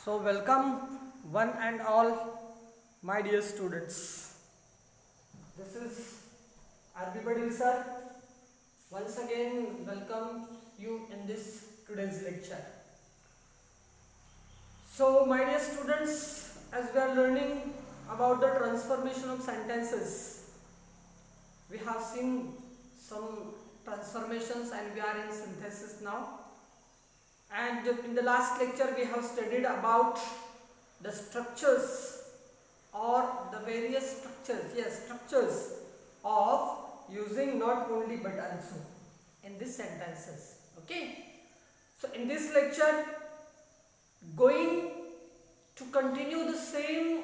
So welcome one and all my dear students. This is RB Padil sir. Once again welcome you in this today's lecture. So my dear students, as we are learning about the transformation of sentences, we have seen some transformations and we are in synthesis now. And in the last lecture we have studied about the structures or the various structures of using not only but also in these sentences. Okay, so in this lecture, going to continue the same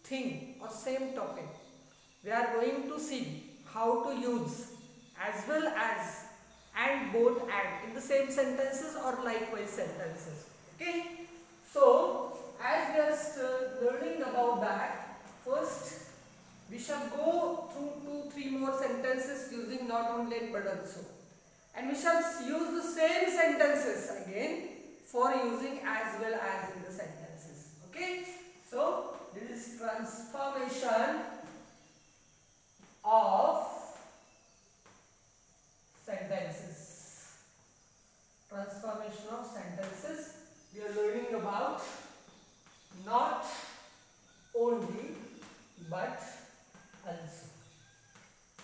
thing or same topic, we are going to see how to use as well as and both and in the same sentences or likewise sentences. Okay, so as we are learning about that, first we shall go through 2-3 more sentences using not only but also, and we shall use the same sentences again for using as well as in the sentences. Okay, so this is transformation of sentences. Transformation of sentences. We are learning about not only but also.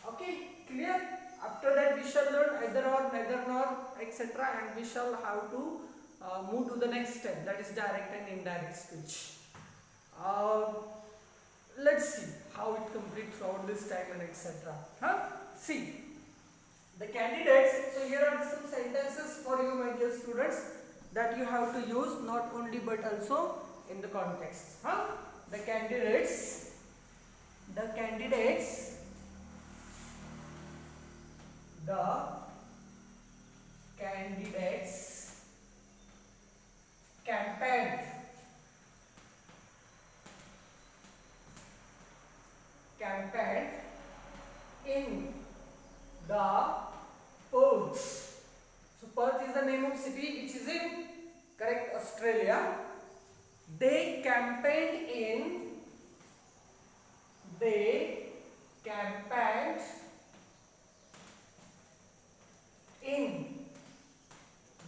Okay, clear? After that we shall learn either or, neither nor, etc. and we shall have to move to the next step, that is direct and indirect speech. Let's see how it completes throughout this time and etc. See the candidates. So here are some sentences for you, my dear students, that you have to use not only but also in the context. The candidates campaigned in the Perth. So Perth is the name of city which is in correct Australia. They campaigned in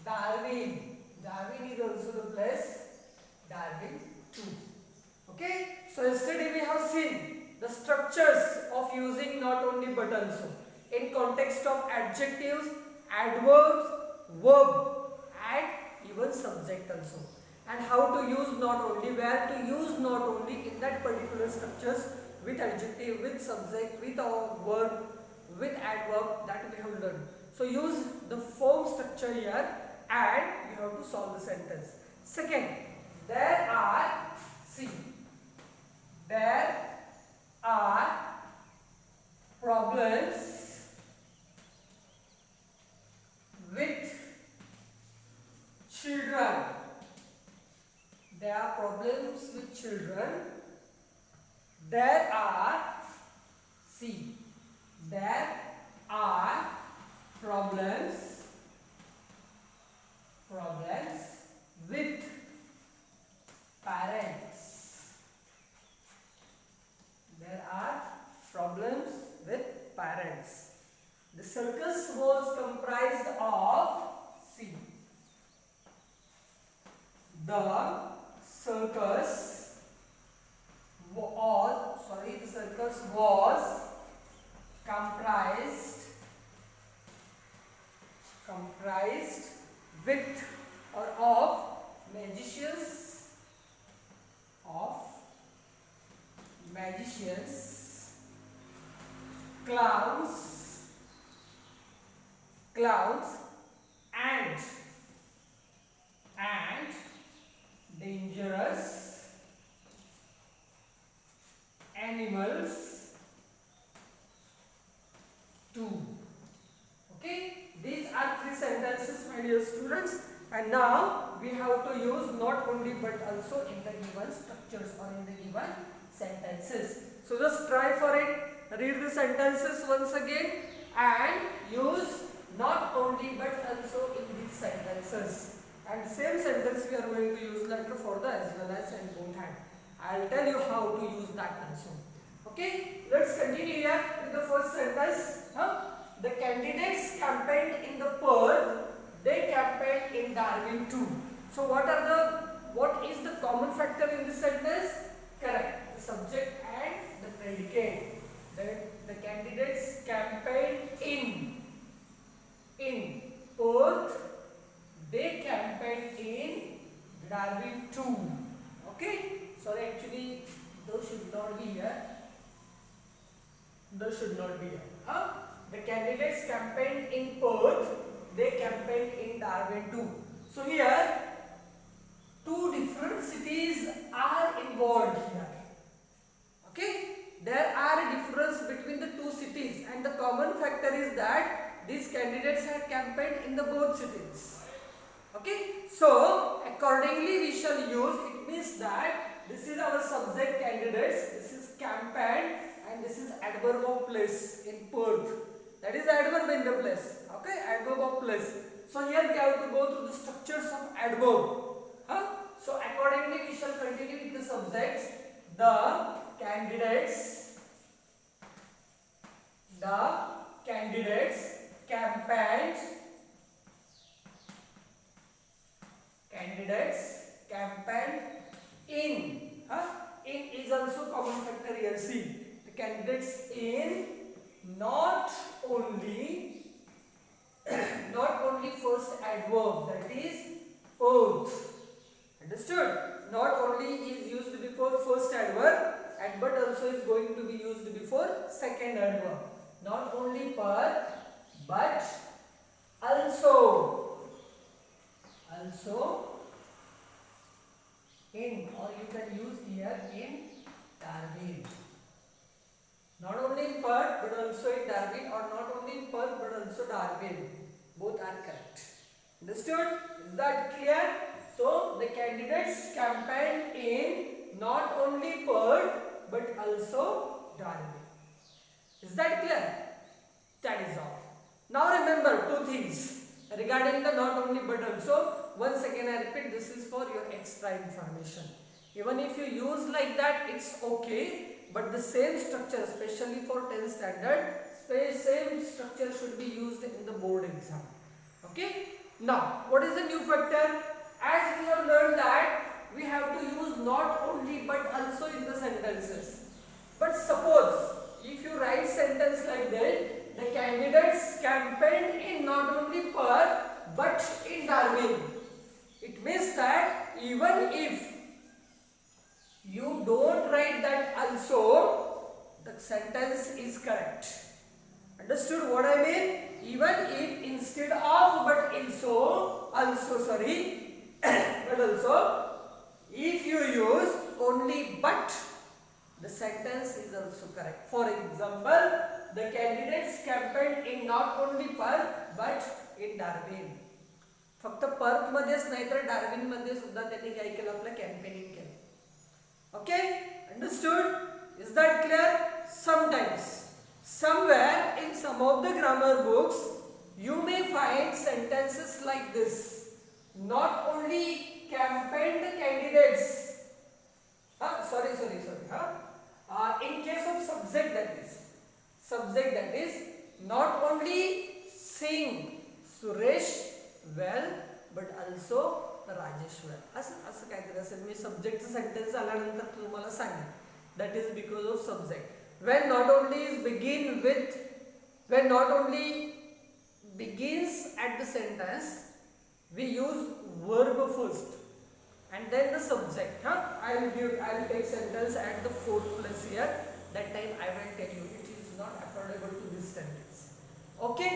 Darwin. Darwin is also the place, Darwin too. Okay, so yesterday we have seen the structures of using not only but also in context of adjectives, adverbs, verb and even subject also, and how to use not only, where to use not only in that particular structures with adjective, with subject, with verb, with adverb, that we have learned. So use the form structure here and you have to solve the sentence. Second, there are problems with children. There are problems with children. There are problems with parents. There are problems with parents. The circus was comprised of the circus was comprised with or of magicians, clowns and dangerous animals too. Okay, these are 3 sentences, my dear students, and now we have to use not only but also in the given structures or in the given sentences. So just try for it, read the sentences once again and use not only but also in these sentences. And same sentence we are going to use later for the as well left and both hand. I'll tell you how to use that also. Okay, let's continue here with the first sentence. The candidates campaigned in the Perth, they campaigned in Darwin too. So what is the common factor in this sentence? Correct, the subject and the predicate. The candidates campaigned in Perth, they campaigned in Darwin too. Okay, sorry, actually those should not be here. Those should not be here. The candidates campaigned in Perth, they campaigned in Darwin too. So here two different cities are involved here. Okay, there are a difference between the two cities, and the common factor is that these candidates had campaigned in the both cities. Okay, so accordingly we shall use, it means that this is our subject candidates, this is campaigned, and this is adverb of place in Perth. That is adverb in the place. Okay, adverb of place. So here we have to go through the structures of adverb. So accordingly we shall continue with the subjects. The candidates campaigned in. In is also common factor here. See, the candidates in not only first adverb, that is Perth. Understood? Not only is used before first adverb also is going to be used before second adverb. Not only Perth, but also in, or you can use here in Darwin. Not only in Perth but also in Darwin, or not only in Perth but also Darwin. Both are correct. Understood? Is that clear? So the candidates campaigned in not only Perth but also Darwin. Is that clear? That is all. Now remember two things regarding the not only but also. Once again I repeat, this is for your extra information. Even if you use like that, it's okay, but the same structure, especially for 10th standard, same structure should be used in the board exam. Okay? Now, what is the new factor? As we have learned that we have to use not only but also in the sentences. But suppose if you write sentence like that, the candidates campaigned in not only Perth but in Darwin. It means that even if you don't write that also, the sentence is correct. Understood what I mean? Even if instead of but if you use only but, the sentence is also correct. For example, the candidates campaigned in not only Perth but in Darwin. फक्त Perth मध्येच नाही तर Darwin मध्ये सुद्धा त्यांनी काय केलं, आपलं कॅम्पेनिंग केलं. Okay, understood? Is that clear? Sometimes somewhere in some of the grammar books you may find sentences like this: not only campaigned candidates, in case of subject that is not only sing Suresh well but also Rajesh well. असं काहीतरी असेल. मी सब्जेक्टचं sentence आल्यानंतर तुम्हाला सांगेन. That is because of subject. When not only begins at the sentence, we use verb first and then the subject. I will take sentence at the fourth place here. That time I will tell you it is not applicable to this sentence. Okay,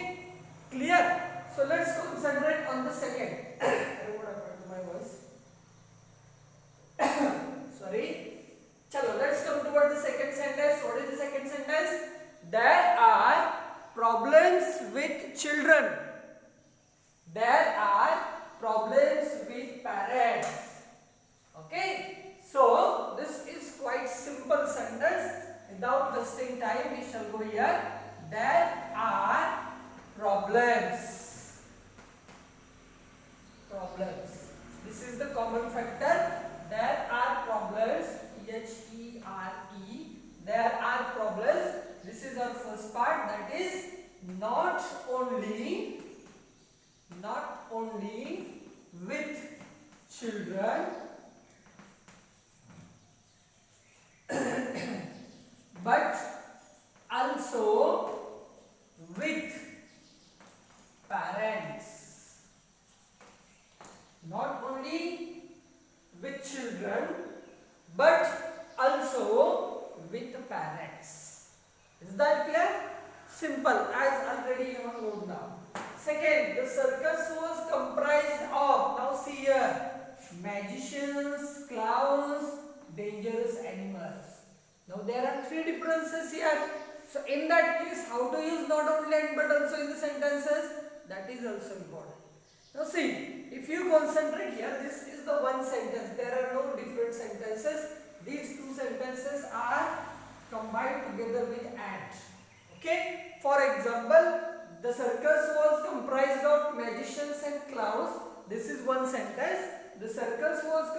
clear? So let's concentrate on the second. I don't know what happened to my voice. Sorry. Chalo, let's come toward the second sentence. What is the second sentence? There are problems with children. There are problems with parents. Okay? So, this is quite simple sentence. Without wasting time, we shall go here. There are problems. This is the common factor. There are only with children but also with parents. Not only with children but also with parents. Is that clear? Simple, as already you have known now. Second, the circus was comprised of, now see here, magicians, clowns, dangerous animals. Now there are three differences here. So in that case, how to use not only and but also in the sentences, that is also important. Now see, if you concentrate here, this is the one sentence. There are no different sentences. These two sentences are combined together with and. Okay. For example, the circus was comprised of magicians and clowns. This is one sentence. The circus was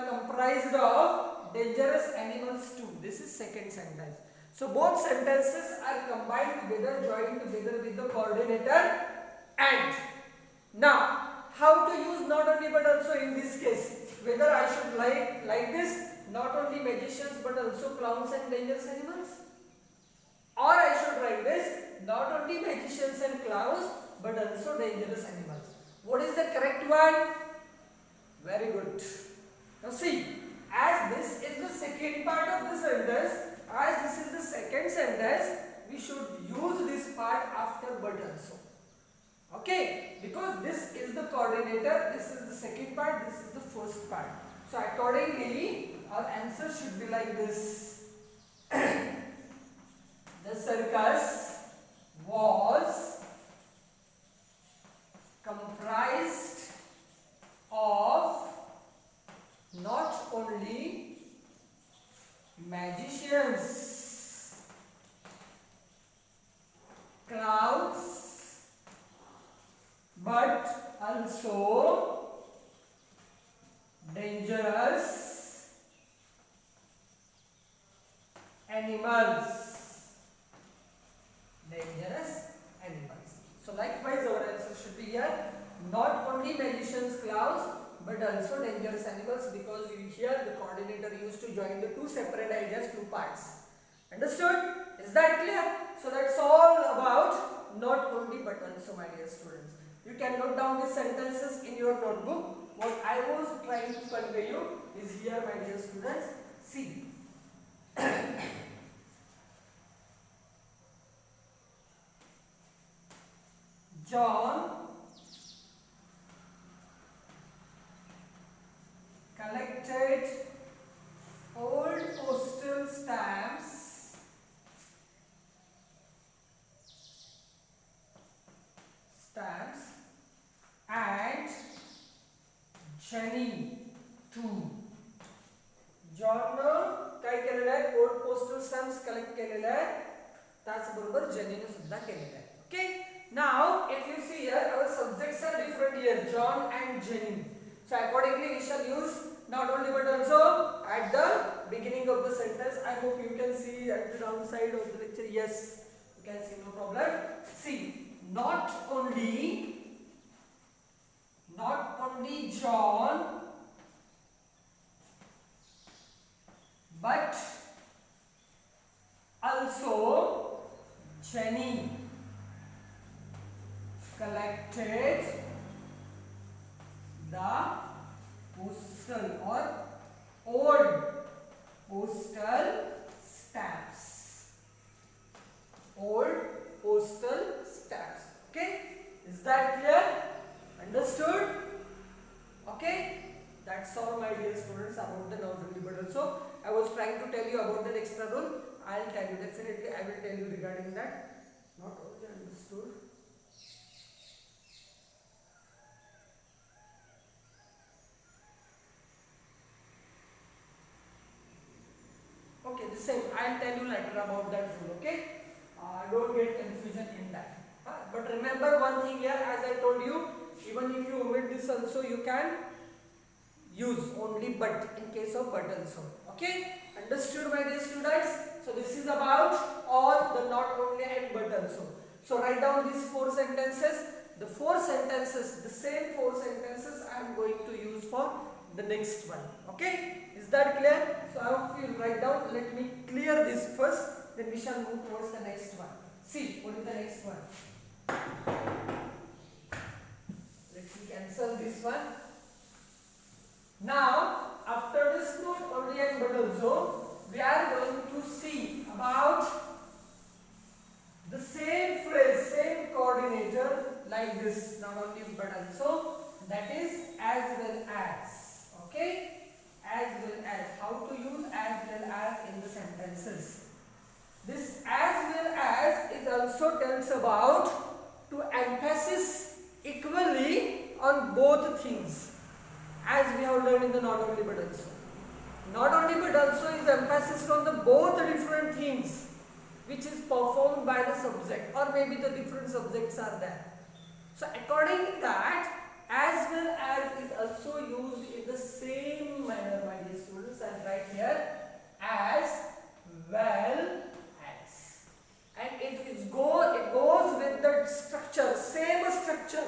comprised of dangerous animals too. This is second sentence. So both sentences are combined together, joined together with the coordinator and. Now, how to use not only but also in this case? Whether I should like this, not only magicians but also clowns and dangerous animals? Or I should write this, not only magicians and clowns but also dangerous animals. What is the correct one? Very good. Now see, as this is the second part of the sentence, as this is the second sentence, we should use this part after but also. Okay, because this is the coordinator, this is the second part, this is the first part. So accordingly, our answer should be like this. The circus was comprised of not only magicians, clowns, but also dangerous animals. So likewise our answer should be here, not only magicians, clowns but also dangerous animals, because here the coordinator used to join the two separate ideas, two parts. Understood? Is that clear? So that's all about not only but also, my dear students. You can note down these sentences in your notebook. What I was trying to convey you is here, my dear students. See. John collected old postal stamps and Jenny too. John काय केलेलं आहे, old postal stamps collect केलेलं आहे, त्याचबरोबर जेनीने सुद्धा केलेलं आहे. Okay. Now, if you see here, our subjects are different here, John and Jenny. So accordingly, we shall use not only but also at the beginning of the sentence. I hope you can see at the downside of the lecture. Yes, you can see, no problem. See, not only John but also Jenny collected the postal or old postal stamps. Old postal stamps. Okay? Is that clear? Understood? Okay? That's all, my dear students, about the not only but also. I was trying to tell you about that extra rule. I'll tell you, definitely I will tell you regarding that. Not only understood. Okay, the same. I'll tell you later about that rule. Okay? Don't get confusion in that. But remember one thing here, as I told you, even if you omit this also, you can use only but in case of but also. Okay? Understood, my dear students? So this is about all the not only and but also. So write down these four sentences. the 4 sentences, the same 4 sentences I am going to use for the next one. Okay, is that clear? So I hope you write down. Let me clear this first, then we shall move towards the next one. See, what is the next one? Let me cancel this one. Now, after this not only and but also, we are going to see about the same phrase, same coordinator like this, not only but also, that is as well as. Okay, as well as. How to use as well as in the sentences. This as well as is also tells about to emphasis equally on both things, as we have learned in the not only but also. Not only but also is emphasis on the both different things which is performed by the subject, or maybe the different subjects are there. So according to that, as well as is also used in the same manner, my dear students, and right here as well as, and it goes with the structure, same structure,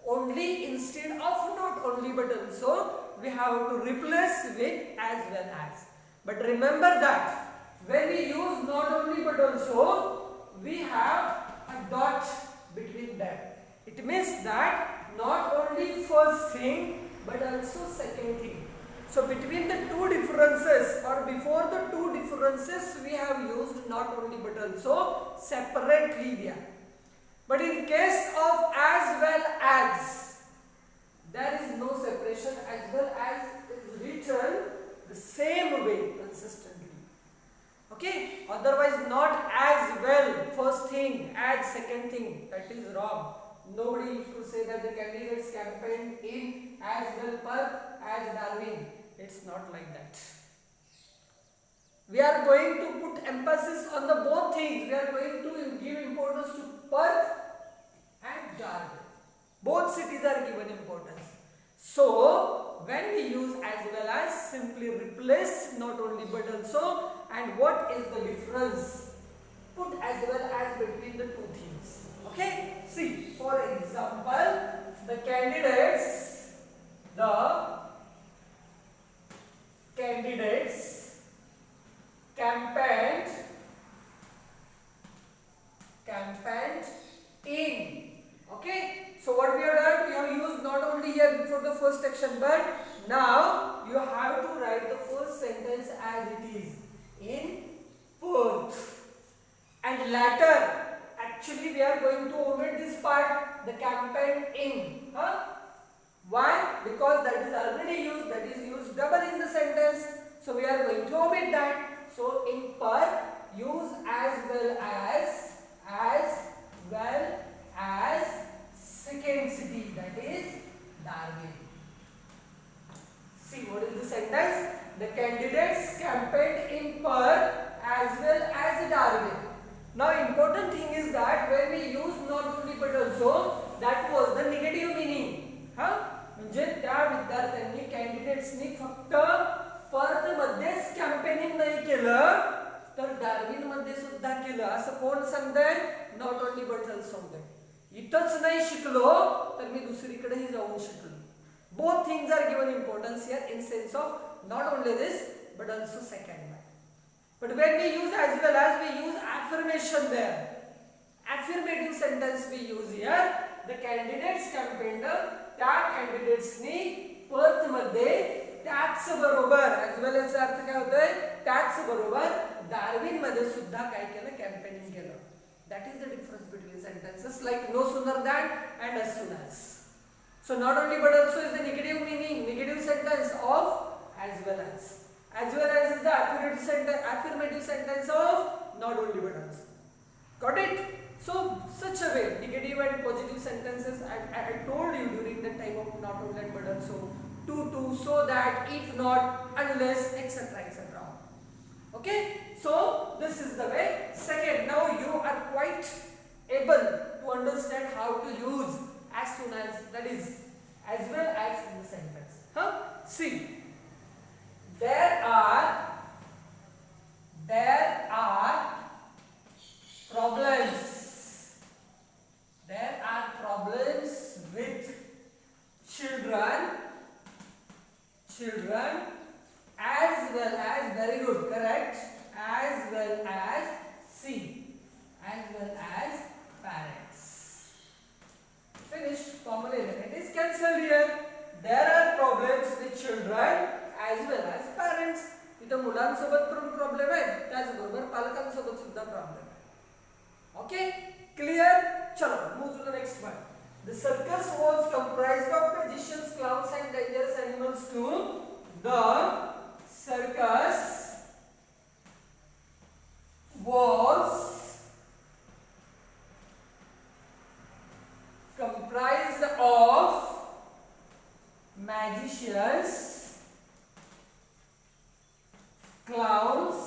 only instead of not only but also we have to replace with as well as. But remember that when we use not only but also, we have a dot between them. It means that not only first thing but also second thing. So between the two differences, or before the two differences, we have used not only but also separately there. But in case of as well as, there is no separation. As well as is written the same way consistently. Okay, otherwise not as well first thing, add second thing, that is wrong. Nobody used to say that the candidates campaigned in as well per as Darwin. It's not like that. We are going to put emphasis on the both things. We are going to give importance to Perth and Darwin. Both cities are given importance. So when we use as well as, simply replace not only but also, and what is the difference? Put as well as between the two things. Okay? See, for example, the candidates campaigned in. Okay? So what we have done, we have used not only here before the first action, but now you have to write the first sentence as it is, in Perth. And later, actually we are going to omit this part, the campaign in. Why? Because that is already used, that is used double in the sentence. So we are going to omit that. So in Perth, use as well as second city, that is Darwin. See, what is the sentence? The candidates campaigned in Perth as well as Darwin. Now important thing is that when we use not only but also, that was the negative meaning. म्हणजे त्या विद्यार्थ्यांनी कॅन्डिडेट्सनी फक्त Perth मध्येच campaigning नाही केलं, तर Darwin मध्ये सुद्धा केलं, असं कोण सांगतंय? नॉट ओनली बट ऑल्सो सांगतंय. इथंच नाही शिकलो तर मी दुसरीकडेही जाऊन शिकलो. Both things are given importance here in sense of not only this but also second one. But when we use as well as, we use affirmation there. Affirmative sentence we use here. The candidates campaigned, त्या कॅन्डिडेट्सनी Perth मध्ये त्याच बरोबर, as well as चा अर्थ काय होतोय? त्याच बरोबर Darwin मध्ये सुद्धा काय केलं? कॅम्पेनिंग केलं. That is the difference between sentences like no sooner than and as soon as. So not only but also is the negative meaning, negative sentence of as well as. As well as is the affirmative sentence of not only but also. Got it? So such a way, negative and positive sentences I told you during the time of not only but also, to, so that, if not, unless, etc. etc. Okay? So this is the way. Second, now you are quite able to understand how to use as soon as, that is as well as in the sentence. See, there are problems. There are problems as well as, very good, correct, as well as, C, as well as parents. Finished. Common element is cancelled here. There are problems with children as well as parents. इथं मुलांसोबत पण problem आहे, त्याचबरोबर पालकांसोबत सुद्धा problem आहे. Okay, clear. चलो, move to the next one. The circus was comprised of magicians, clowns and dangerous animals too. The circus was comprised of magicians, clowns.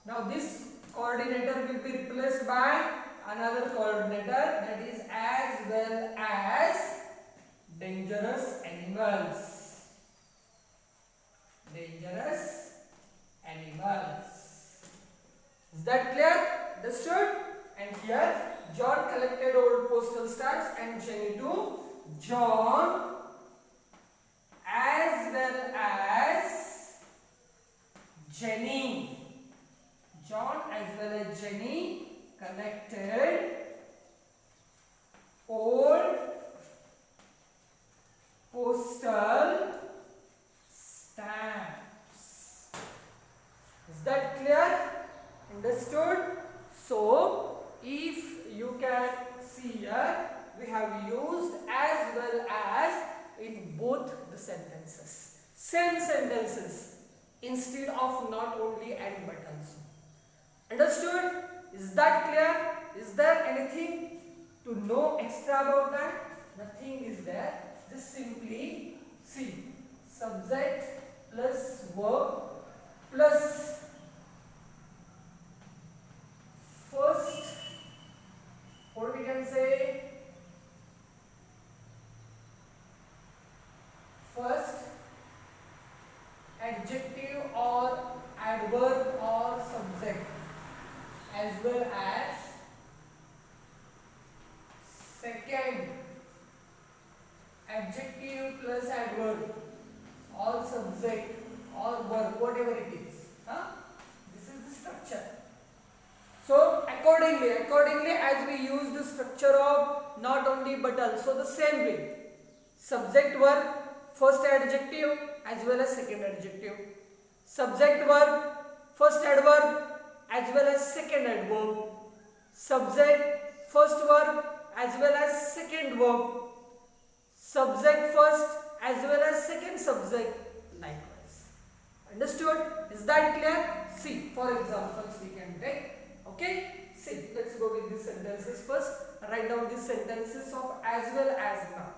Now this coordinator will be replaced by another coordinator, that is as well as dangerous animals. Dangerous animals. Is that clear? Understood? And here John collected old postal stamps and Jenny too. John as well as Jenny. John as well as Jenny collected old postal stamps. Is that clear? Understood? So, if you can see here, we have used as well as in both the sentences. Same sentences instead of not only and but also. Understood? Is that clear? Is there anything to know extra about that? Nothing is there. Just simply see subject plus verb plus first, what we can say, first adjective or adverb or subject, as well as second adjective plus adverb or subject or verb, whatever it is. This is the structure. So accordingly as we use the structure of not only but also, the same way, subject verb, first adjective as well as second adjective, subject verb, first adverb as well as second adverb, subject first verb as well as second verb, subject first as well as second subject, likewise. Understood? Is that clear? See, for examples we can take. Okay, see, let's go with these sentences first. Write down these sentences of as well as now.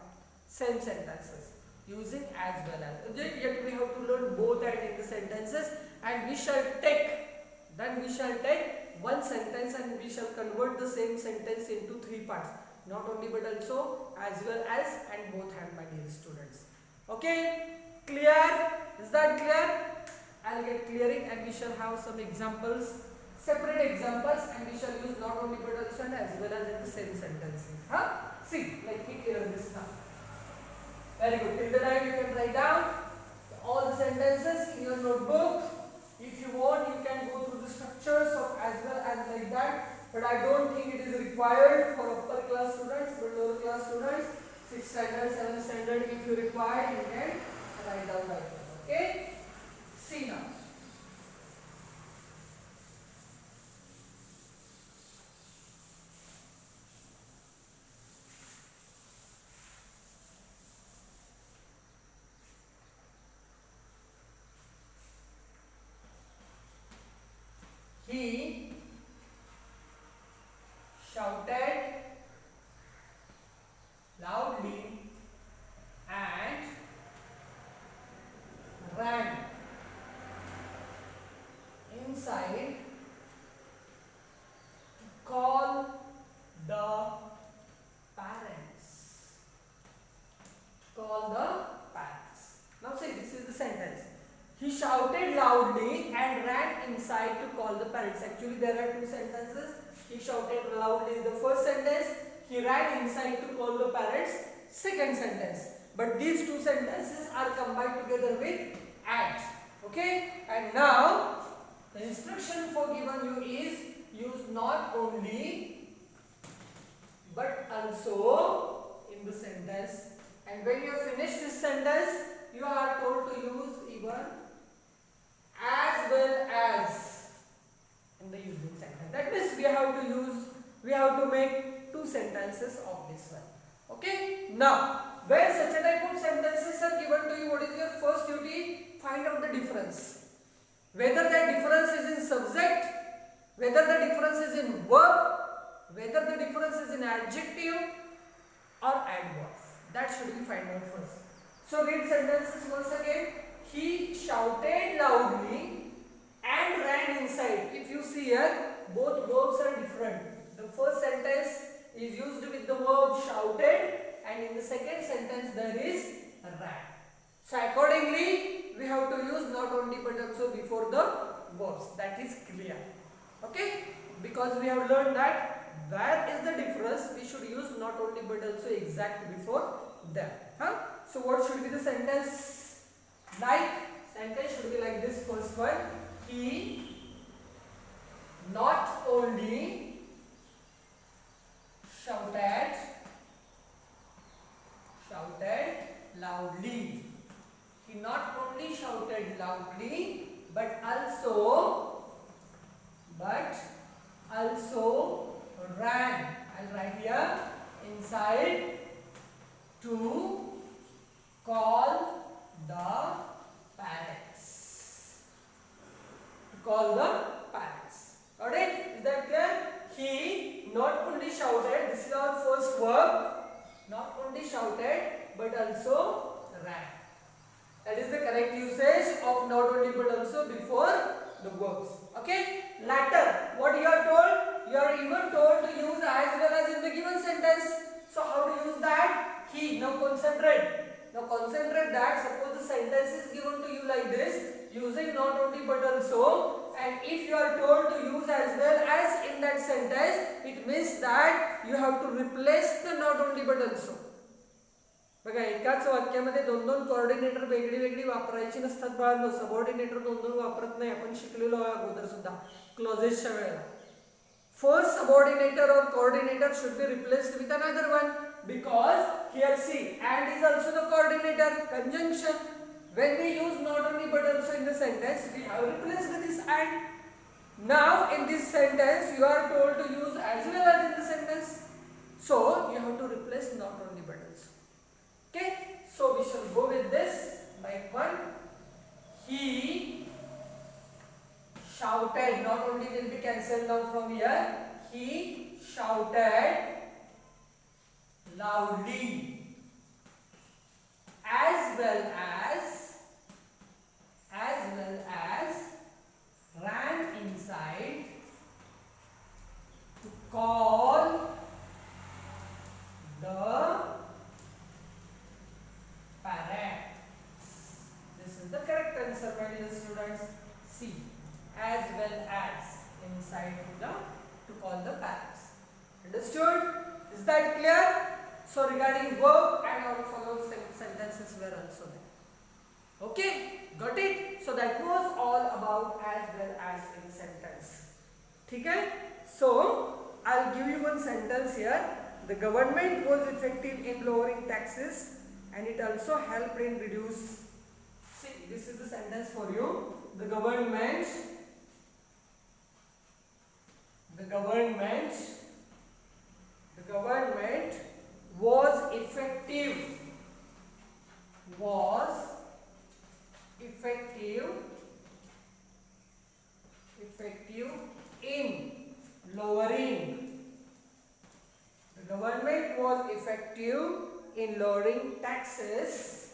Same sentences using as well as. Yet we have to learn both and in the sentences, and we shall take one sentence and we shall convert the same sentence into three parts. Not only but also, as well as, and both hand, my dear students. Okay, clear? Is that clear? I'll get clearing and we shall have some examples. Separate examples, and we shall use not only but also and as well as in the same sentences. See, let me clear this now. Very good. Till the time you can write down all the sentences in your notebook. If you want, you can go through the structures of as well as like that. But I don't think it is required for upper class students, but lower class students, 6th standard, 7th standard, if you require, you can write down like that. Okay? See now. He shouted loudly and ran inside to call the parents. Call the parents. Now see, this is the sentence. He shouted loudly and ran inside to call the parents. Actually, there are two sentences. He shouted loudly is the first sentence. He ran inside to call the parents, second sentence. But these two sentences are combined together with at. Okay, and now the instruction for given you is use not only but also in the sentence, and when you finish this sentence you are told to use even as well as in the using sentence. That means we have to make two sentences of this one. Okay, now when such a type of sentences are given to you, what is your first duty? Find out the difference, whether that difference is in subject, whether the difference is in verb, whether the difference is in adjective or adverb. That should be find out first. So read sentences once again. He shouted loudly and ran inside. If you see here, both verbs are different. The first sentence is used with the verb shouted, and in the second sentence there is ran. So accordingly, we have to use not only but also before the verbs. That is clear. Okay? Because we have learned that where is the difference, we should use not only but also exact before them. So what should be the sentence? Sentence should be like this. First one, he not only shouted loudly. He not only shouted loudly but also ran. I'll write here inside to call the parents. Got it? Is that clear? He not only shouted, this is our first verb, not only shouted but also ran. That is the correct usage of not only but also before the verbs. Okay? Latter, what you are told? You are even told to use as well as in the given sentence. So how to use that? He. Now concentrate. That suppose the sentence is given to you like this, using not only but also, and if you are told to use as well as in that sentence, it means that you have to replace the not only but also. बघा एकाच वाक्यामध्ये दोन दोन coordinator वेगळी वेगळी वापरायची नसतात बाळांनो. सबऑर्डिनेटर दोन दोन वापरत नाही, आपण शिकलेलो आहे अगोदर सुद्धा क्लॉजेसच्या वेळेला. First subordinator or coordinator should be replaced with another one, because here see and is also the coordinator. Conjunction, when we use not only but also in the sentence, we have replaced this and. Now in this sentence you are told to use as well as in the sentence, so you have to replace not only but also. Okay, so we shall go with this like one. He shouted, not only will be cancelled now from here. He shouted loudly as well as ran inside to call the parents. This is the correct answer, my dear students. C. As well as inside to call the parents. Understood? Is that clear? So regarding verb and all following sentences were also there. Okay, got it? So that was all about as well as in sentence. Okay? So I'll give you one sentence here. The government was effective in lowering taxes and it also helped in reduce. See, this is the sentence for you. The government was effective in lowering. The government was effective in lowering taxes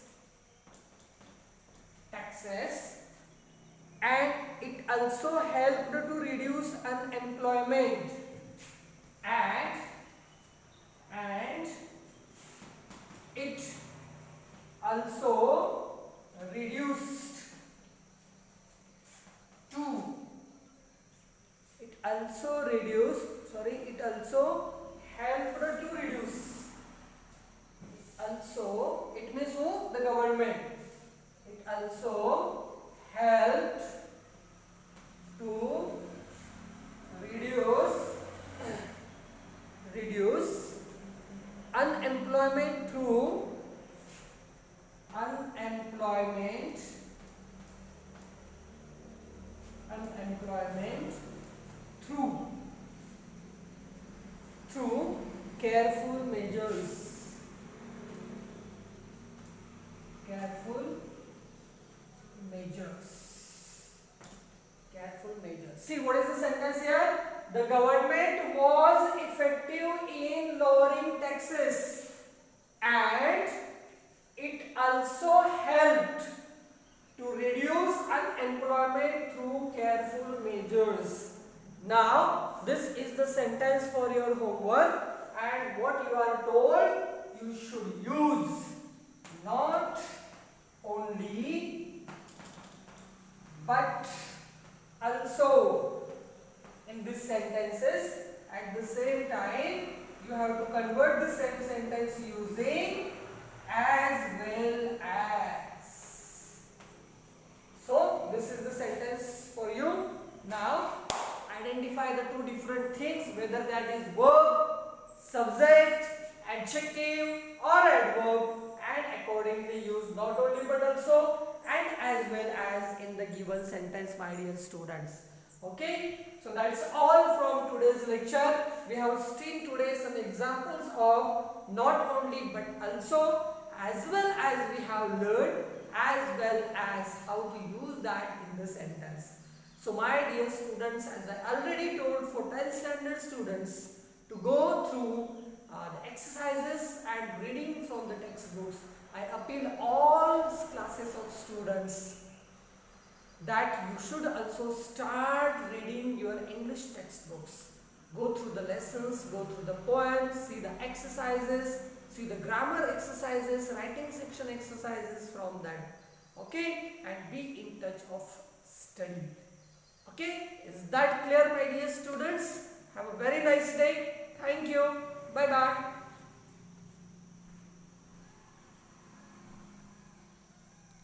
and it also helped to reduce unemployment and it also helped to reduce. Also, it means who? The government. It also helped to reduce unemployment through through careful measures. See, what is the sentence here? The government was effective in lowering taxes and it also helped to reduce unemployment through careful measures. Now, this is the sentence for your homework, and what you are told you should use not only but also in these sentences. At the same time, you have to convert the same sentence using as well as. So this is the sentence for you. Now identify the two different things, whether that is verb, subject, adjective or adverb, and accordingly use not only but also and as well as in the given sentence, my dear students. Okay, so that's all from today's lecture. We have seen today some examples of not only but also, as well as we have learned as well as how to use that in the sentence. So my dear students, as I already told for 10th standard students to go through the exercises and reading from the textbooks, I appeal all classes of students that you should also start reading your English textbooks. Go through the lessons, go through the poems, see the exercises, see the grammar exercises, writing section exercises from that. Okay, and be in touch of study. Okay, is that clear, my dear students? Have a very nice day. Thank you. Bye bye.